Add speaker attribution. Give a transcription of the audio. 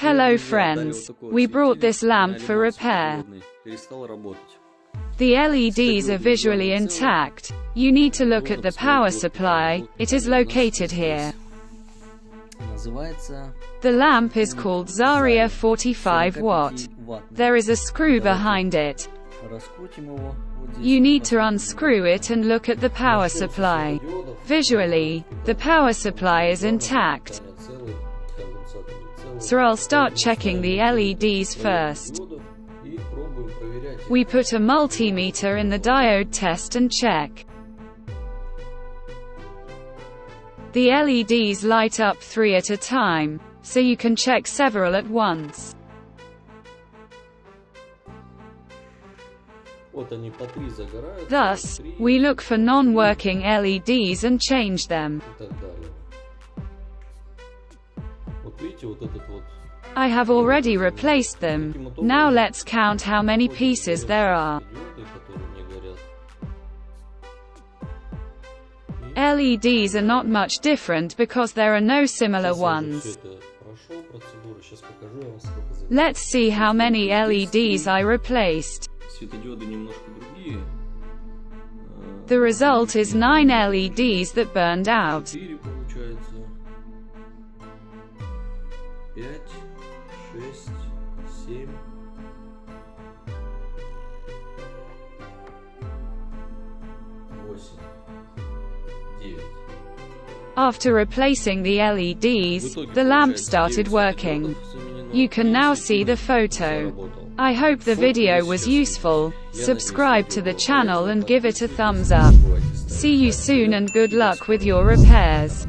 Speaker 1: Hello friends, we brought this lamp for repair. The LEDs are visually intact. You need to look at the power supply, it is located here. The lamp is called ZARYA 45 watt. There is a screw behind it. You need to unscrew it and look at the power supply. Visually, the power supply is intact. So I'll start checking the LEDs first. We put a multimeter in the diode test and check. The LEDs light up 3 at a time, so you can check several at once. Thus, we look for non-working LEDs and change them. I have already replaced them. Now let's count how many pieces there are. LEDs are not much different because there are no similar ones. Let's see how many LEDs I replaced. The result is 9 LEDs that burned out. After replacing the LEDs, the lamp started working. You can now see the photo. I hope the video was useful. Subscribe to the channel and give it a thumbs up. See you soon and good luck with your repairs.